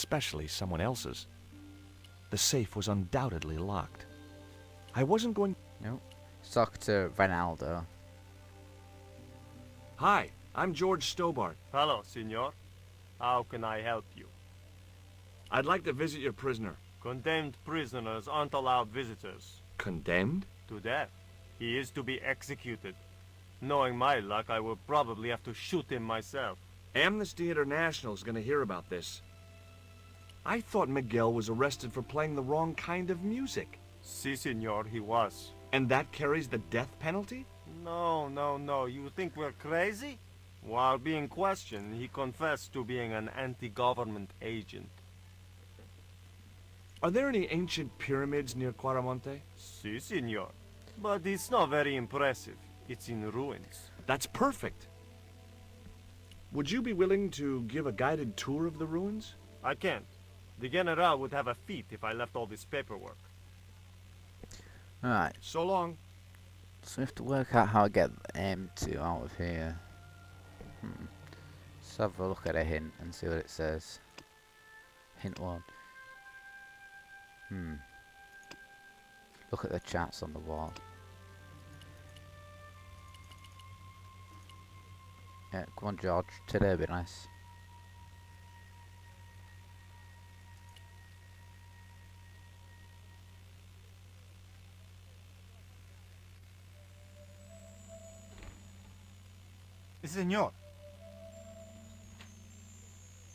especially someone else's. The safe was undoubtedly locked. I wasn't going... No. Talk to Ronaldo. Hi, I'm George Stobbart. Hello, senor. How can I help you? I'd like to visit your prisoner. Condemned prisoners aren't allowed visitors. Condemned? To death. He is to be executed. Knowing my luck, I will probably have to shoot him myself. Amnesty International is going to hear about this. I thought Miguel was arrested for playing the wrong kind of music. Si, senor, he was. And that carries the death penalty? No. You think we're crazy? While being questioned, he confessed to being an anti-government agent. Are there any ancient pyramids near Quaramonte? Si, senor. But it's not very impressive. It's in ruins. That's perfect. Would you be willing to give a guided tour of the ruins? I can't. The General would have a fit if I left all this paperwork. Alright, So long. so we have to work out how to get M2 out of here. Let's have a look at a hint and see what it says. Hint 1. Look at the chats on the wall. Yeah, come on George, today would be nice. Senor,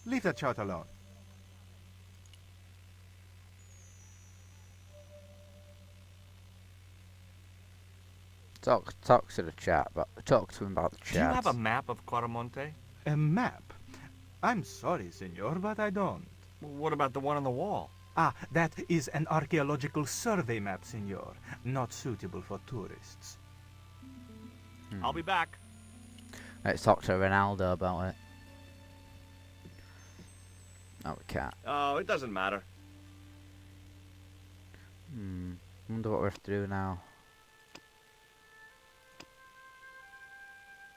leave the child alone. Talk to the chat, but talk to him about the chat. Do you have a map of Quaramonte? A map? I'm sorry, senor, but I don't. What about the one on the wall? Ah, that is an archaeological survey map, senor. Not suitable for tourists. I'll be back. Let's talk to Ronaldo about it. No, we can't. Oh, it doesn't matter. Wonder what we have to do now.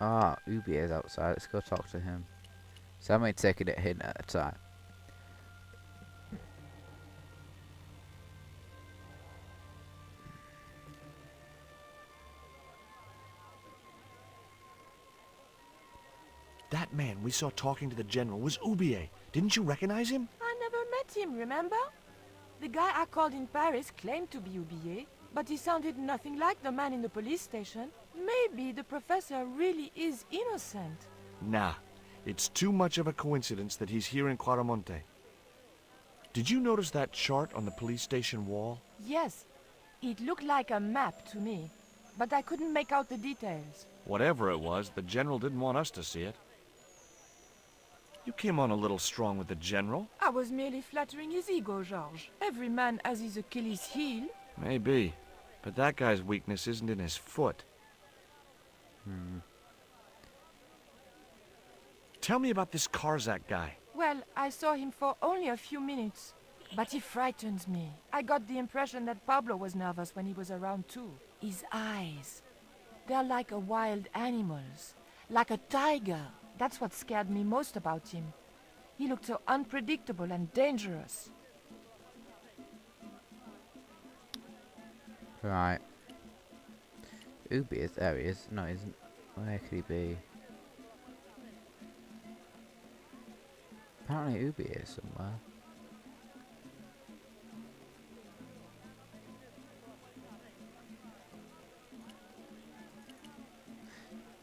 Ah, Ubi is outside. Let's go talk to him. So I'm only taking it hint at a time. That man we saw talking to the general was Ubier. Didn't you recognize him? I never met him, remember? The guy I called in Paris claimed to be Ubier, but he sounded nothing like the man in the police station. Maybe the professor really is innocent. Nah, it's too much of a coincidence that he's here in Quaramonte. Did you notice that chart on the police station wall? Yes, it looked like a map to me, but I couldn't make out the details. Whatever it was, the general didn't want us to see it. You came on a little strong with the general. I was merely flattering his ego, Georges. Every man has his Achilles heel. Maybe, but that guy's weakness isn't in his foot. Tell me about this Karzak guy. Well, I saw him for only a few minutes, but he frightens me. I got the impression that Pablo was nervous when he was around too. His eyes, they're like a wild animal's, like a tiger. That's what scared me most about him. He looked so unpredictable and dangerous. Right. Ubi is there. He is. No, he isn't. Where could he be? Apparently Ubi is somewhere.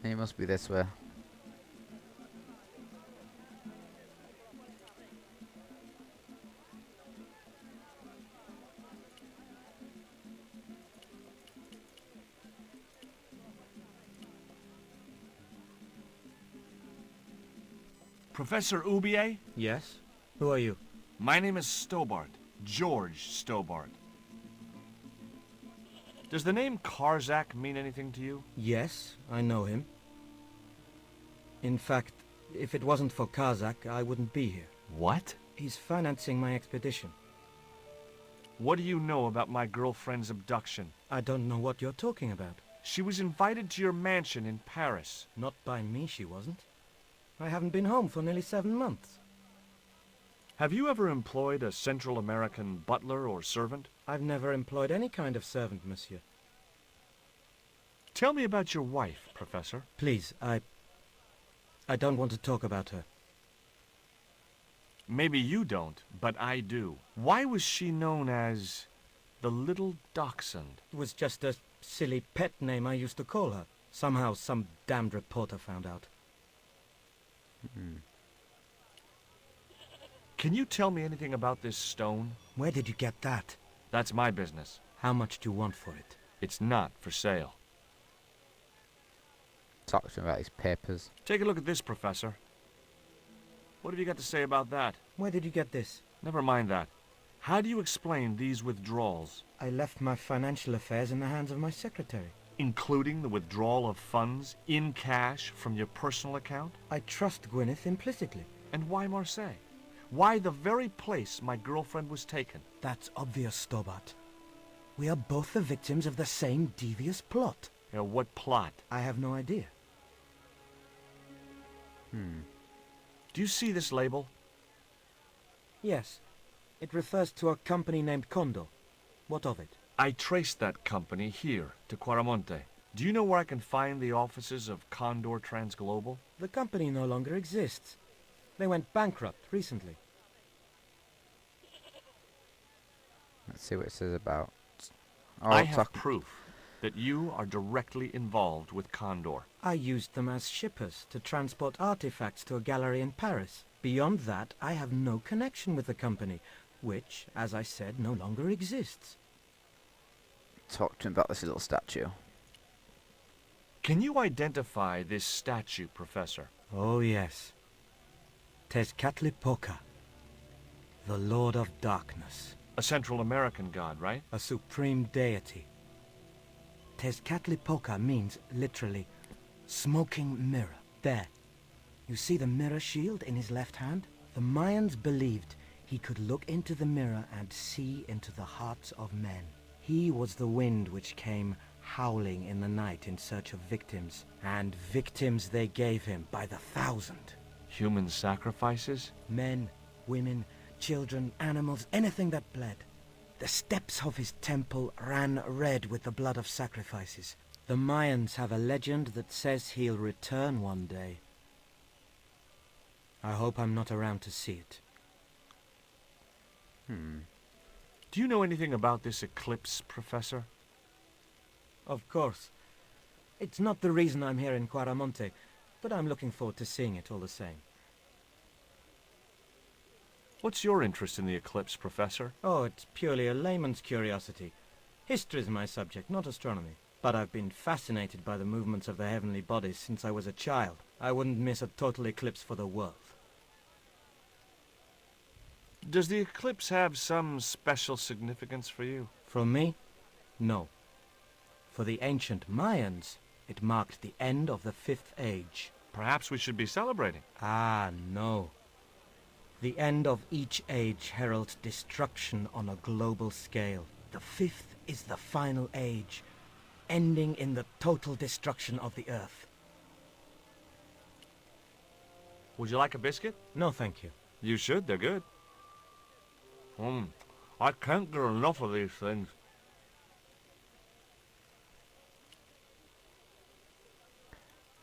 He must be this way. Professor Ubier? Yes? Who are you? My name is Stobbart. George Stobbart. Does the name Karzak mean anything to you? Yes, I know him. In fact, if it wasn't for Kazakh, I wouldn't be here. What? He's financing my expedition. What do you know about my girlfriend's abduction? I don't know what you're talking about. She was invited to your mansion in Paris. Not by me, she wasn't. I haven't been home for nearly 7 months. Have you ever employed a Central American butler or servant? I've never employed any kind of servant, monsieur. Tell me about your wife, Professor. Please, I don't want to talk about her. Maybe you don't, but I do. Why was she known as the Little Dachshund? It was just a silly pet name I used to call her. Somehow some damned reporter found out. Can you tell me anything about this stone? Where did you get that? That's my business. How much do you want for it? It's not for sale. Talk to him about his papers. Take a look at this, Professor. What have you got to say about that? Where did you get this? Never mind that. How do you explain these withdrawals? I left my financial affairs in the hands of my secretary. Including the withdrawal of funds in cash from your personal account? I trust Gwyneth implicitly. And why Marseille? Why the very place my girlfriend was taken? That's obvious, Stobbart. We are both the victims of the same devious plot. What plot? I have no idea. Do you see this label? Yes. It refers to a company named Condor. What of it? I traced that company here to Quaramonte. Do you know where I can find the offices of Condor Transglobal? The company no longer exists. They went bankrupt recently. Let's see what it says about. I have proof that you are directly involved with Condor. I used them as shippers to transport artifacts to a gallery in Paris. Beyond that, I have no connection with the company, which, as I said, no longer exists. Talk to him about this little statue. Can you identify this statue, Professor? Oh, yes. Tezcatlipoca, the Lord of Darkness. A Central American god, right? A supreme deity. Tezcatlipoca means, literally, smoking mirror. There. You see the mirror shield in his left hand? The Mayans believed he could look into the mirror and see into the hearts of men. He was the wind which came howling in the night in search of victims, and victims they gave him by the thousand. Human sacrifices? Men, women, children, animals, anything that bled. The steps of his temple ran red with the blood of sacrifices. The Mayans have a legend that says he'll return one day. I hope I'm not around to see it. Do you know anything about this eclipse, Professor? Of course. It's not the reason I'm here in Quaramonte, but I'm looking forward to seeing it all the same. What's your interest in the eclipse, Professor? Oh, it's purely a layman's curiosity. History's my subject, not astronomy. But I've been fascinated by the movements of the heavenly bodies since I was a child. I wouldn't miss a total eclipse for the world. Does the eclipse have some special significance for you? From me? No. For the ancient Mayans, it marked the end of the Fifth Age. Perhaps we should be celebrating. Ah, no. The end of each age heralds destruction on a global scale. The fifth is the final age, ending in the total destruction of the Earth. Would you like a biscuit? No, thank you. You should, they're good. I can't get enough of these things.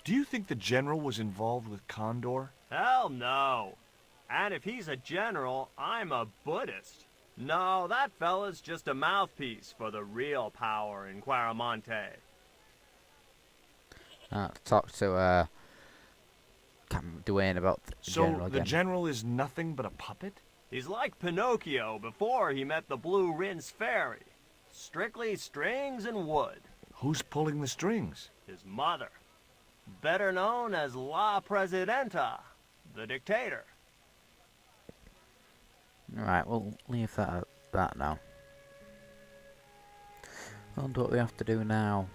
Do you think the general was involved with Condor? Hell no. And if he's a general, I'm a Buddhist. No, that fella's just a mouthpiece for the real power in Quaramonte. Talk to Dwayne about the general So again. the general is nothing but a puppet? He's like Pinocchio before he met the Blue Rinse Fairy. Strictly strings and wood. Who's pulling the strings? His mother. Better known as La Presidenta, the dictator. Alright, we'll leave that at that now. Wonder what we have to do now.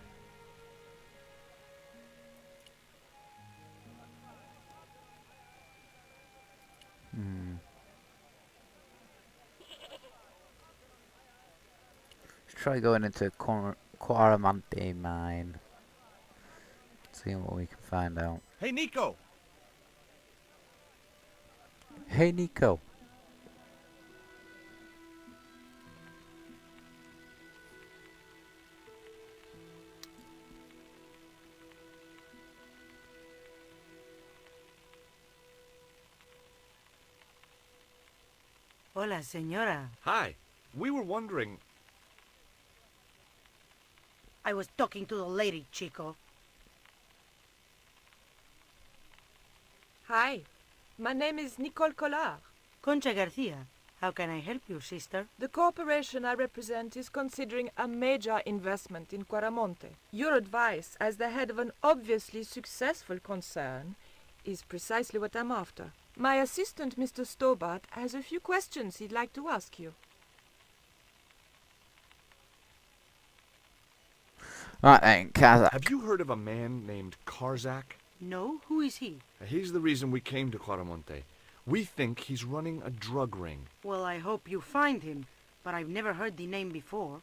Let's try going into Quaramonte mine. See what we can find out. Hey, Nico! Hey Nico. Hola, señora. Hi. We were wondering... I was talking to the lady, Chico. Hi, my name is Nicole Collard. Concha Garcia. How can I help you, sister? The corporation I represent is considering a major investment in Quaramonte. Your advice, as the head of an obviously successful concern, is precisely what I'm after. My assistant, Mr. Stobbart, has a few questions he'd like to ask you. Right then, Kazakh. Have you heard of a man named Karzak? No? Who is he? He's the reason we came to Quaramonte. We think he's running a drug ring. Well, I hope you find him, but I've never heard the name before.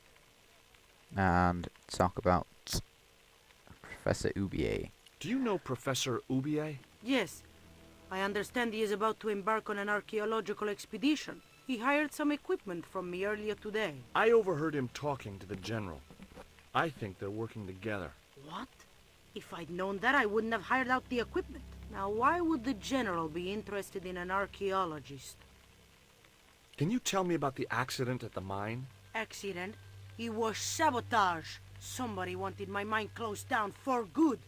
And talk about Professor Ubier. Do you know Professor Ubier? Yes. I understand he is about to embark on an archaeological expedition. He hired some equipment from me earlier today. I overheard him talking to the general. I think they're working together. What? If I'd known that, I wouldn't have hired out the equipment. Now, why would the general be interested in an archaeologist? Can you tell me about the accident at the mine? Accident? It was sabotage. Somebody wanted my mine closed down for good.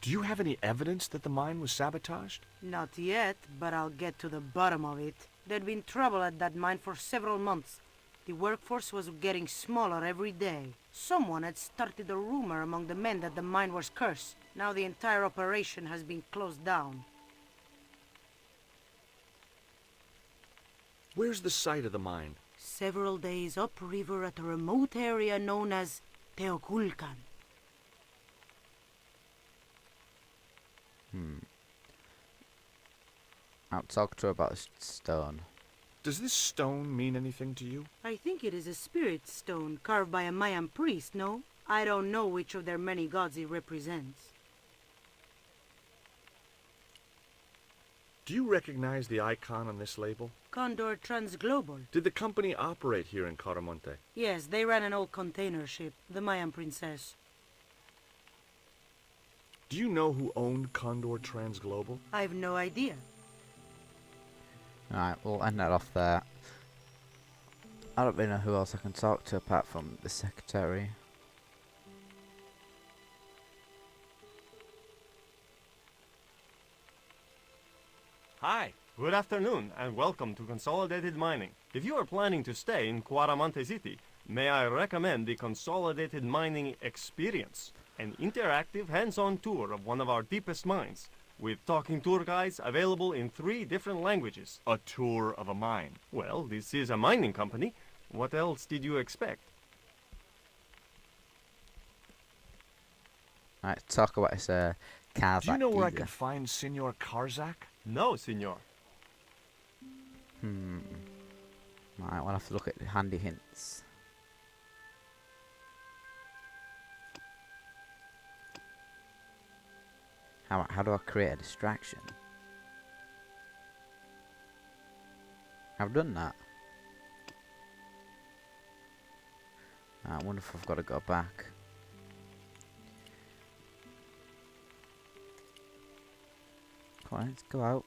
Do you have any evidence that the mine was sabotaged? Not yet, but I'll get to the bottom of it. There'd been trouble at that mine for several months. The workforce was getting smaller every day. Someone had started a rumor among the men that the mine was cursed. Now the entire operation has been closed down. Where's the site of the mine? Several days upriver at a remote area known as Teoculcan. I'll talk to her about this stone. Does this stone mean anything to you? I think it is a spirit stone carved by a Mayan priest, no? I don't know which of their many gods it represents. Do you recognize the icon on this label? Condor Transglobal. Did the company operate here in Quaramonte? Yes, they ran an old container ship, the Mayan Princess. Do you know who owned Condor Transglobal? I've no idea. Alright, we'll end that off there. I don't really know who else I can talk to apart from the secretary. Hi, good afternoon, and welcome to Consolidated Mining. If you are planning to stay in Quaramonte City, may I recommend the Consolidated Mining Experience, an interactive hands-on tour of one of our deepest mines, with talking tour guides available in 3 different languages. A tour of a mine. Well, this is a mining company. What else did you expect? Alright, talk about this Kazakh. Do you know where I geezer. can find Senor Karzak? No, senor. Right, we'll have to look at the handy hints. How do I create a distraction? I've done that. I wonder if I've got to go back. Come on, let's go out.